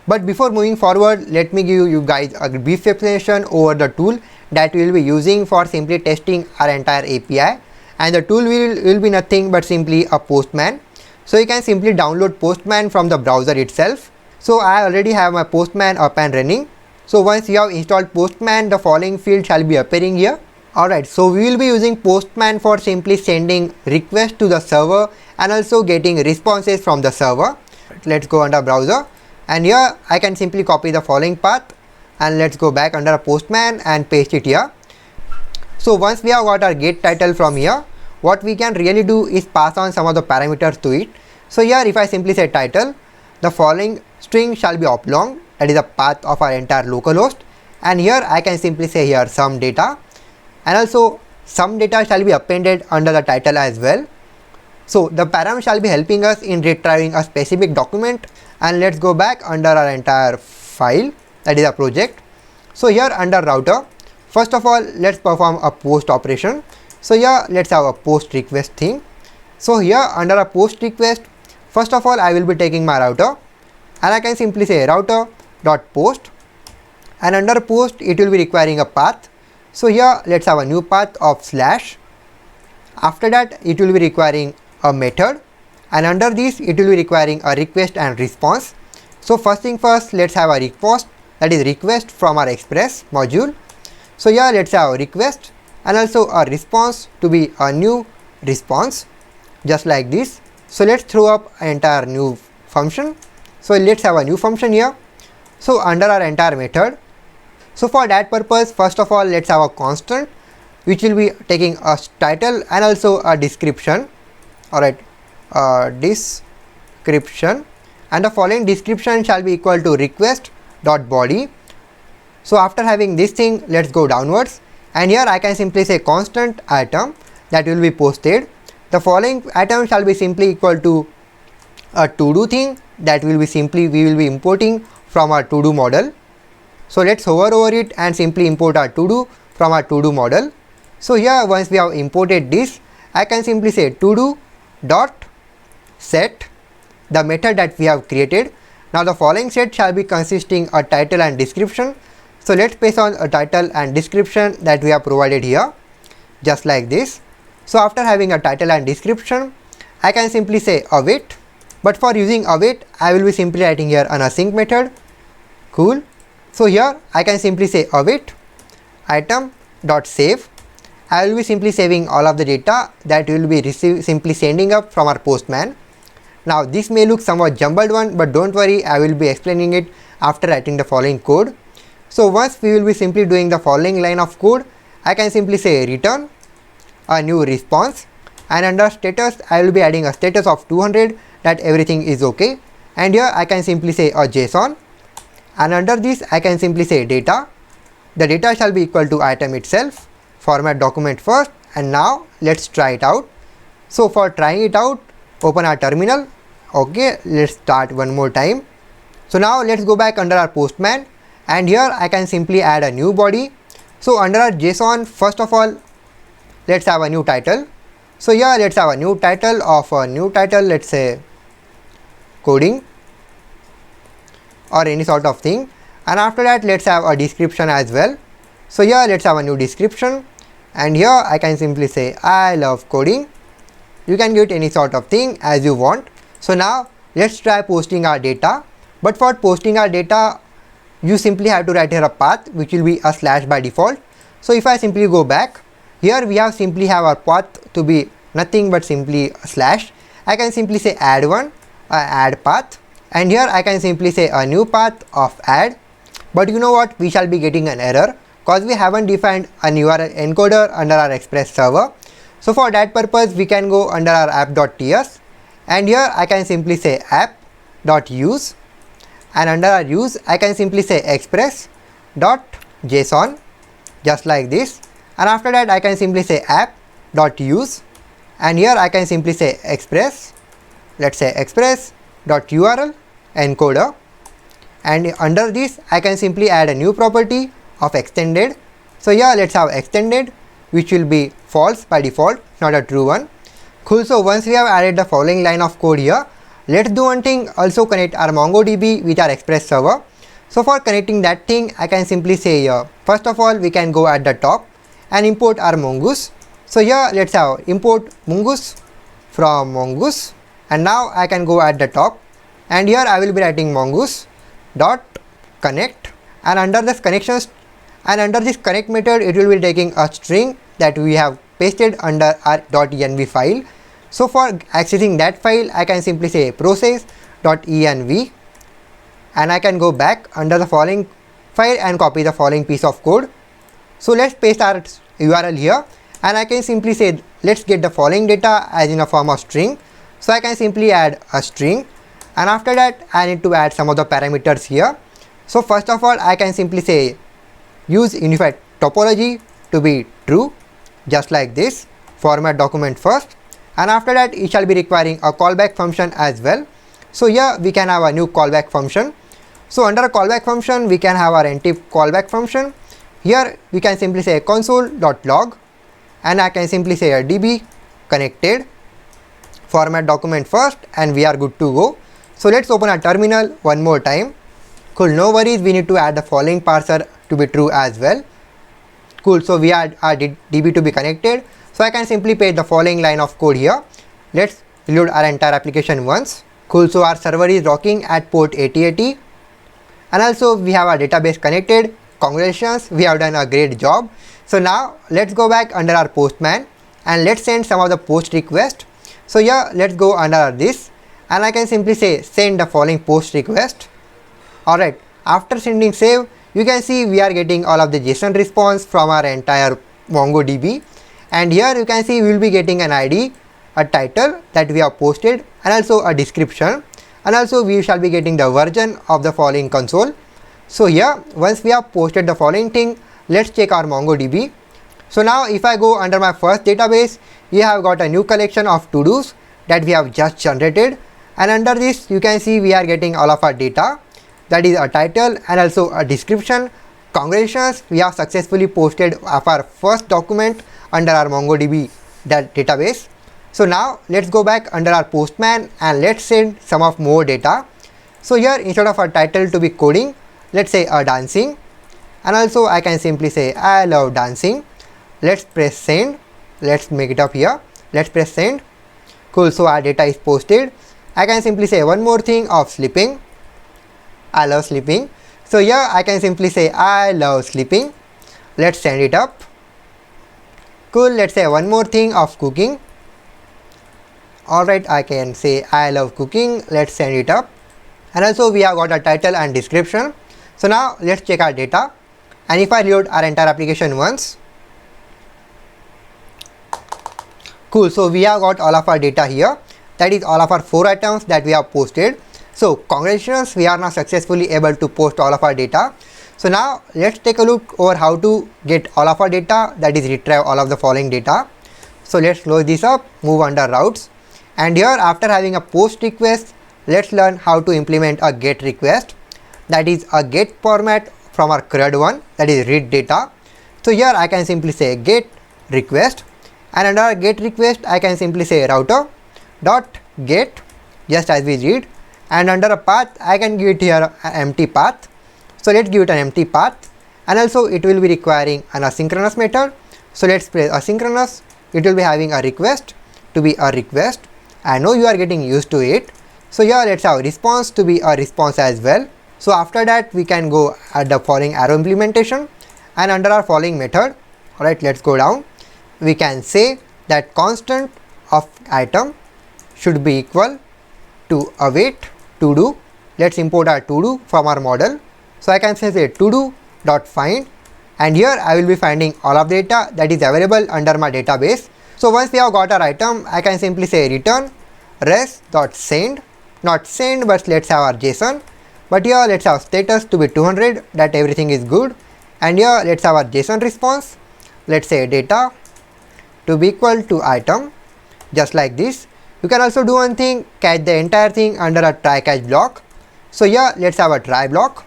But before moving forward, let me give you guys a brief explanation over the tool that we will be using for simply testing our entire API. And the tool will be nothing but simply a Postman. So you can simply download Postman from the browser itself. So I already have my Postman up and running. So once you have installed Postman, the following field shall be appearing here. Alright, so we will be using Postman for simply sending requests to the server and also getting responses from the server. Let's go under browser, and here I can simply copy the following path, and let's go back under Postman and paste it here. So once we have got our get title from here, what we can really do is pass on some of the parameters to it. So here if I simply say title, the following string shall be oblong, that is the path of our entire localhost, and here I can simply say here some data, and also some data shall be appended under the title as well. So the param shall be helping us in retrieving a specific document, and let's go back under our entire file, that is a project. So here under router, first of all let's perform a post operation. So here let's have a post request thing. So here under a post request, first of all I will be taking my router, and I can simply say router dot post, and under post it will be requiring a path. So here let's have a new path of slash. After that it will be requiring a method, and under this it will be requiring a request and response. So first thing first, let's have a request, that is request from our express module. So here let's have a request and also a response to be a new response, just like this. So let's throw up an entire new function. So let's have a new function here. So under our entire method, so for that purpose, first of all let's have a constant which will be taking a title and also a description. Alright, description, and the following description shall be equal to request dot body. So after having this thing, let's go downwards, and here I can simply say constant item that will be posted. The following item shall be simply equal to a to do thing that will be simply we will be importing from our to do model. So let's hover over it and simply import our to do from our to do model. So here once we have imported this, I can simply say to do dot set, the method that we have created. Now the following set shall be consisting a title and description. So let's paste on a title and description that we have provided here, just like this. So after having a title and description, I can simply say await, but for using await I will be simply writing here an async method. Cool. So here I can simply say await item dot save. I will be simply saving all of the data that will be simply sending up from our Postman. Now this may look somewhat jumbled one, but don't worry, I will be explaining it after writing the following code. So once we will be simply doing the following line of code, I can simply say return a new response, and under status I will be adding a status of 200 that everything is okay, and here I can simply say a JSON, and under this I can simply say data. The data shall be equal to item itself. Format document first, and now let's try it out. So for trying it out, open our terminal. Okay, let's start one more time. So now let's go back under our Postman, and here I can simply add a new body. So under our JSON, first of all let's have a new title. So here let's have a new title of a new title, let's say coding or any sort of thing, and after that let's have a description as well. So here let's have a new description, and here I can simply say I love coding. You can get any sort of thing as you want. So now let's try posting our data, but for posting our data you simply have to write here a path which will be a slash by default. So if I simply go back, here we have simply have our path to be nothing but simply a slash. I can simply say add one, add path, and here I can simply say a new path of add. But you know what, we shall be getting an error because we haven't defined an URL encoder under our Express server. So for that purpose we can go under our app.ts, and here I can simply say app.use, and under our use I can simply say express.json, just like this, and after that I can simply say app.use, and here I can simply say express, let's say express.url encoder, and under this I can simply add a new property of extended. So here let's have extended, which will be false by default, not a true one. Cool. So once we have added the following line of code here, let's do one thing, also connect our MongoDB with our Express server. So for connecting that thing, I can simply say here, first of all we can go at the top and import our Mongoose. So here let's have import Mongoose from Mongoose, and now I can go at the top and here I will be writing mongoose dot connect, and under this connections and under this connect method it will be taking a string that we have pasted under our .env file. So for accessing that file I can simply say process.env, and I can go back under the following file and copy the following piece of code. So let's paste our URL here, and I can simply say let's get the following data as in a form of string. So I can simply add a string, and after that I need to add some of the parameters here. So first of all I can simply say use unified topology to be true, just like this, format document first, and after that it shall be requiring a callback function as well. So here we can have a new callback function. So under a callback function we can have our NT callback function. Here we can simply say console.log, and I can simply say a db connected, format document first, and we are good to go. So let's open our terminal one more time. Cool, no worries, we need to add the following parser to be true as well. Cool, so we add our db to be connected. So I can simply paste the following line of code here. Let's reload our entire application once. Cool, so our server is rocking at port 8080, and also we have our database connected. Congratulations, we have done a great job. So now let's go back under our Postman and let's send some of the post request. So here let's go under this, and I can simply say send the following post request. Alright, after sending save, you can see we are getting all of the JSON response from our entire MongoDB, and here you can see we will be getting an ID, a title that we have posted, and also a description, and also we shall be getting the version of the following console. So here once we have posted the following thing, let's check our MongoDB. So now if I go under my first database, we have got a new collection of to-dos that we have just generated, and under this you can see we are getting all of our data, that is a title and also a description. Congratulations, we have successfully posted our first document under our MongoDB database. So now let's go back under our Postman and let's send some of more data. So here instead of our title to be coding, let's say a dancing, and also I can simply say I love dancing. Let's press send. Let's make it up here. Let's press send. Cool, so our data is posted. I can simply say one more thing of sleeping. I love sleeping. So here I can simply say I love sleeping. Let's send it up. Cool, let's say one more thing of cooking. Alright, I can say I love cooking. Let's send it up. And also we have got a title and description. So now let's check our data, and if I reload our entire application once. Cool, so we have got all of our data here, that is all of our 4 items that we have posted. So congratulations, we are now successfully able to post all of our data. So now let's take a look over how to get all of our data, that is retrieve all of the following data. So let's close this up, move under routes, and here after having a post request, let's learn how to implement a get request, that is a get format from our CRUD one, that is read data. So here I can simply say get request, and under get request I can simply say router dot get, just as we read, and under a path I can give it here an empty path. So let's give it an empty path, and also it will be requiring an asynchronous method. So let's press asynchronous. It will be having a request to be a request. I know you are getting used to it. So here let's have response to be a response as well. So after that we can go at the following arrow implementation, and under our following method, alright, let's go down. We can say that constant of item should be equal to await to do. Let's import our to do from our model. So I can say to do dot find, and here I will be finding all of the data that is available under my database. So once we have got our item, I can simply say return res dot send, not send but let's have our JSON, but here let's have status to be 200, that everything is good, and here let's have our JSON response. Let's say data to be equal to item, just like this. You can also do one thing, catch the entire thing under a try catch block. So here let's have a try block,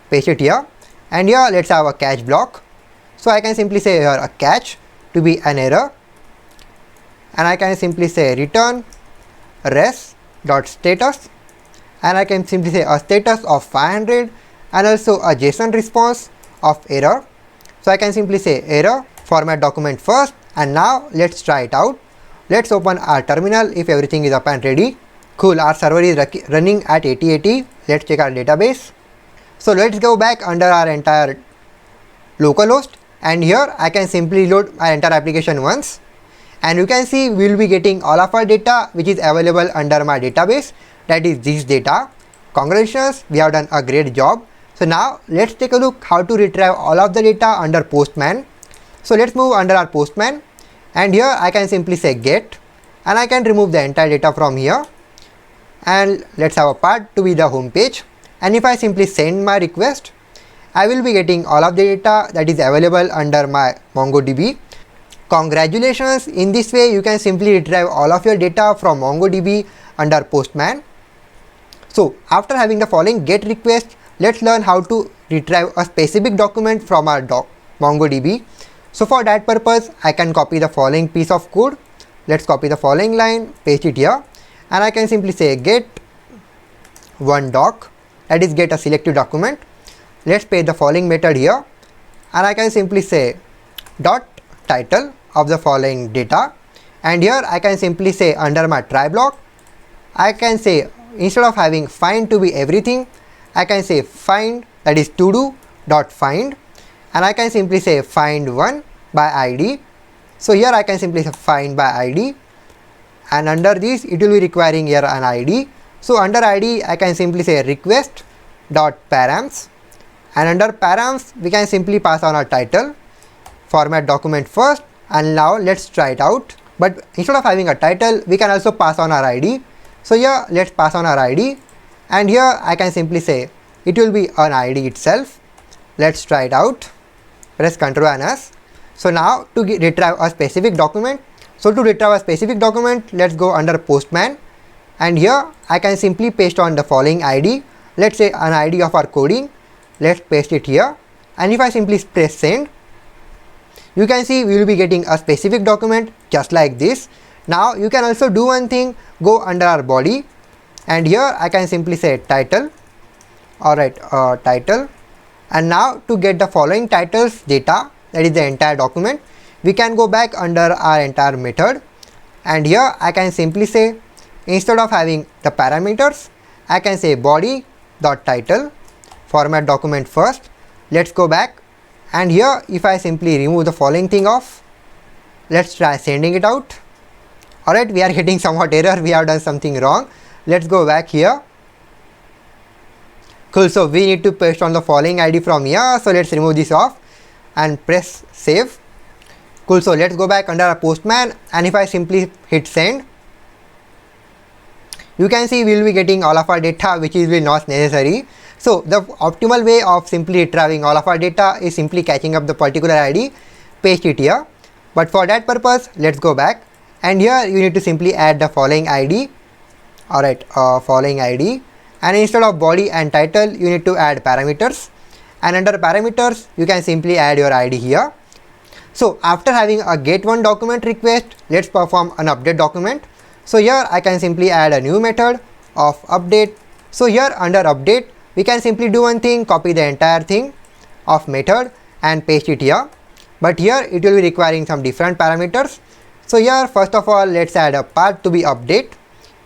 paste it here, and here let's have a catch block. So I can simply say here a catch to be an error, and I can simply say return res dot status, and I can simply say a status of 500 and also a JSON response of error. So I can simply say error, format document first, and now let's try it out. Let's open our terminal if everything is up and ready. Cool, our server is running at 8080. Let's check our database. So let's go back under our entire localhost, and here I can simply load my entire application once, and you can see we will be getting all of our data which is available under my database, that is this data. Congratulations, we have done a great job. So now let's take a look how to retrieve all of the data under Postman. So let's move under our Postman, and here I can simply say get, and I can remove the entire data from here, and let's have a part to be the home page. And if I simply send my request, I will be getting all of the data that is available under my MongoDB. Congratulations, in this way you can simply retrieve all of your data from MongoDB under Postman. So after having the following get request, let's learn how to retrieve a specific document from our MongoDB. So for that purpose, I can copy the following piece of code. Let's copy the following line, paste it here, and I can simply say get one doc, that is get a selected document. Let's paste the following method here, and I can simply say dot title of the following data, and here I can simply say under my try block, I can say instead of having find to be everything, I can say find, that is to do dot find, and I can simply say find one by ID. So here I can simply say find by ID, and under this it will be requiring here an ID. So under ID I can simply say request dot params, and under params we can simply pass on our title, format document first, and now let's try it out. But instead of having a title, we can also pass on our ID. So here let's pass on our ID, and here I can simply say it will be an ID itself. Let's try it out. Press Ctrl and S. So now to retrieve a specific document, so to retrieve a specific document, let's go under Postman, and here I can simply paste on the following ID. Let's say an ID of our coding. Let's paste it here, and if I simply press send, you can see we will be getting a specific document just like this. Now you can also do one thing, go under our body, and here I can simply say title. Alright, title, and now to get the following titles data, that is the entire document, we can go back under our entire method, and here I can simply say instead of having the parameters, I can say body dot title, format document first. Let's go back, and here if I simply remove the following thing off, let's try sending it out. Alright, we are getting somewhat error, we have done something wrong. Let's go back here. Cool, so we need to paste on the following ID from here, so let's remove this off and press save. Cool, so let's go back under our Postman, and if I simply hit send, you can see we will be getting all of our data which is really not necessary. So the optimal way of simply retrieving all of our data is simply catching up the particular ID, paste it here. But for that purpose, let's go back, and here you need to simply add the following ID. Alright, following ID, and instead of body and title you need to add parameters, and under parameters you can simply add your ID here. So after having a get one document request, let's perform an update document. So here I can simply add a new method of update. So here under update we can simply do one thing, copy the entire thing of method and paste it here, but here it will be requiring some different parameters. So here first of all let's add a path to be update,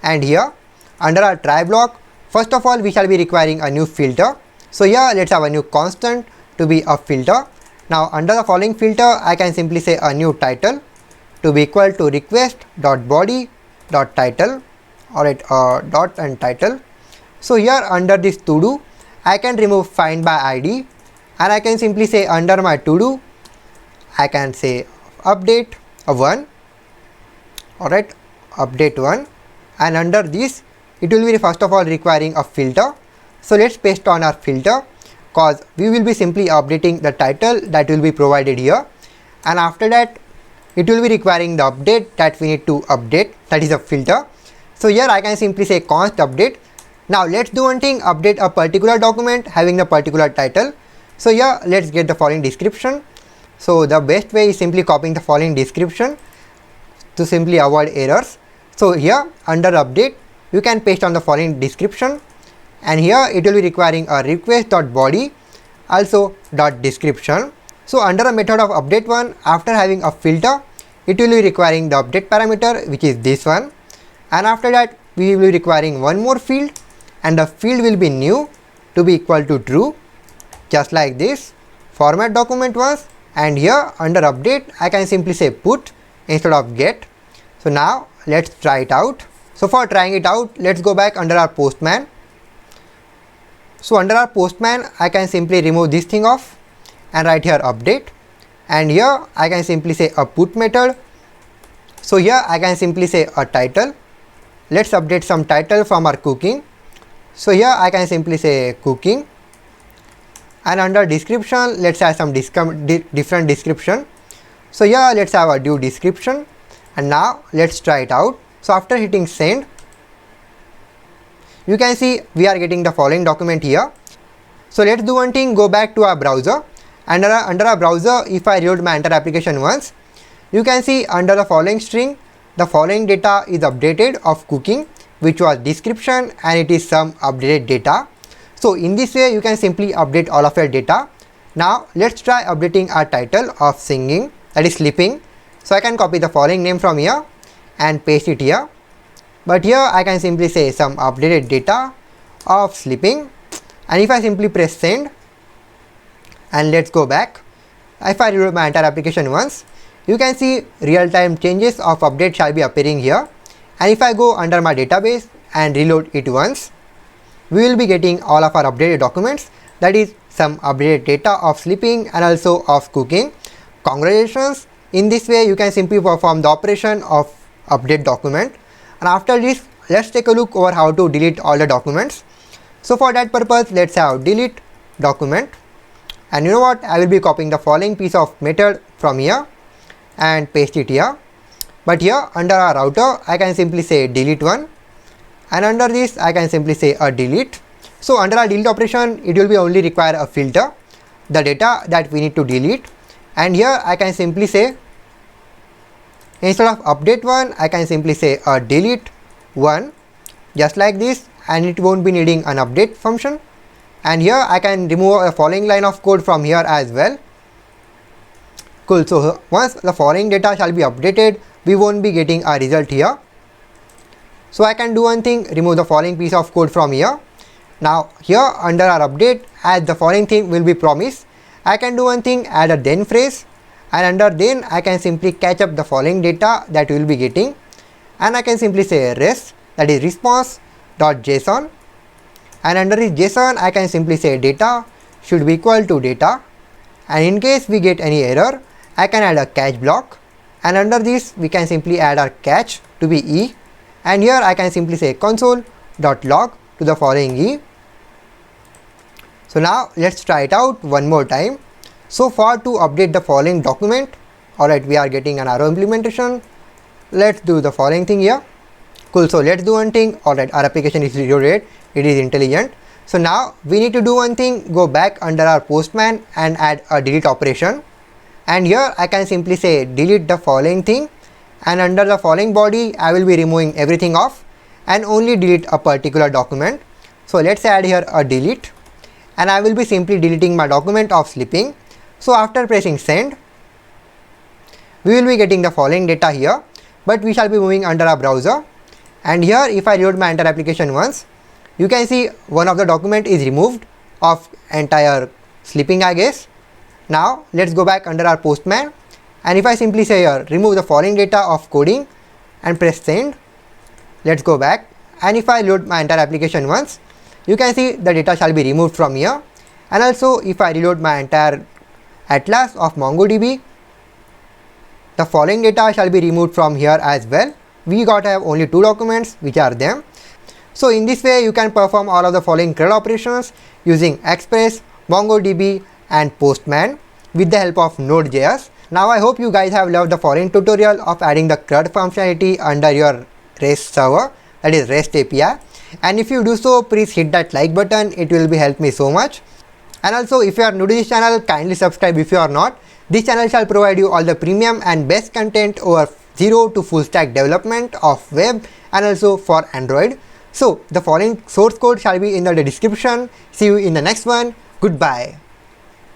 and here under our try block, first of all we shall be requiring a new filter. So here let's have a new constant to be a filter. Now under the following filter I can simply say a new title to be equal to request dot body dot title. Alright, dot and title. So here under this to do I can remove find by ID, and I can simply say under my to do I can say update 1. Alright, update 1, and under this it will be first of all requiring a filter. So let's paste on our filter, cause we will be simply updating the title that will be provided here, and after that it will be requiring the update that we need to update, that is a filter. So here I can simply say const update. Now let's do one thing, update a particular document having the particular title. So here let's get the following description. So the best way is simply copying the following description to simply avoid errors. So here under update, we can simply say const update, and here I can simply say update a particular document having the particular title. So here let's get the following description. So the best way is simply copying the following description to simply avoid errors. So here under update, we can simply say you can paste on the following description, and here it will be requiring a request.body also .description. So under a method of update one, after having a filter, it will be requiring the update parameter, which is this one, and after that we will be requiring one more field, and the field will be new to be equal to true, just like this. Format document once, and here under update I can simply say put instead of get. So now let's try it out. So for trying it out, let's go back under our Postman. So under our Postman, I can simply remove this thing off and write here update, and here I can simply say a put method. So here I can simply say a title. Let's update some title from our cooking. So here I can simply say cooking, and under description let's have some different description. So here let's have a due description, and now let's try it out. So after hitting send, you can see we are getting the following document here. So let's do one thing, go back to our browser, and under our browser, if I reload my entire application once, you can see under the following string, the following data is updated of cooking, which was description, and it is some updated data. So in this way you can simply update all of your data. Now let's try updating our title of singing, that is sleeping. So I can copy the following name from here and paste it here, but here I can simply say some updated data of sleeping, and if I simply press send and let's go back, if I reload my entire application once, you can see real-time changes of update shall be appearing here, and if I go under my database and reload it once, we will be getting all of our updated documents, that is some updated data of sleeping and also of cooking. Congratulations! In this way you can simply perform the operation of update document. And after this, let's take a look over how to delete all the documents. So for that purpose, let's have delete document, and you know what, I will be copying the following piece of method from here and paste it here. But here under our router I can simply say delete one, and under this I can simply say a delete. So under our delete operation, it will be only require a filter, the data that we need to delete, and here I can simply say, instead of update one, I can simply say a delete one, just like this, and it won't be needing an update function. And here I can remove a following line of code from here as well. Cool. So once the following data shall be updated, we won't be getting a result here. So I can do one thing, remove the following piece of code from here. Now here under our update, as the following thing will be promised, I can do one thing, add a then phrase, and under then I can simply catch up the following data that we will be getting, and I can simply say rest, that is response.json, and under this JSON I can simply say data should be equal to data, and in case we get any error, I can add a catch block, and under this we can simply add our catch to be E, and here I can simply say console.log to the following E. So now let's try it out one more time. So for to update the following document, alright, we are getting an arrow implementation. Let's do the following thing here. Cool. So let's do one thing. Alright, our application is reloaded, it is intelligent. So now we need to do one thing, go back under our Postman and add a delete operation, and here I can simply say delete the following thing, and under the following body I will be removing everything off and only delete a particular document. So let's add here a delete, and I will be simply deleting my document of sleeping. So after pressing send, we will be getting the following data here, but we shall be moving under our browser, and here if I reload my entire application once, you can see one of the document is removed of entire sleeping, I guess. Now let's go back under our Postman, and if I simply say here remove the following data of coding and press send, let's go back, and if I load my entire application once, you can see the data shall be removed from here, and also if I reload my entire atlas of MongoDB, the following data shall be removed from here as well. We got to have only two documents, which are them. So in this way you can perform all of the following CRUD operations using Express, MongoDB and Postman with the help of Node.js. Now I hope you guys have loved the following tutorial of adding the CRUD functionality under your REST server, that is REST API. And if you do so, please hit that like button, it will be help me so much. And also if you are new to this channel, kindly subscribe if you are not. This channel shall provide you all the premium and best content over zero to full stack development of web and also for Android. So the following source code shall be in the description. See you in the next one. Goodbye.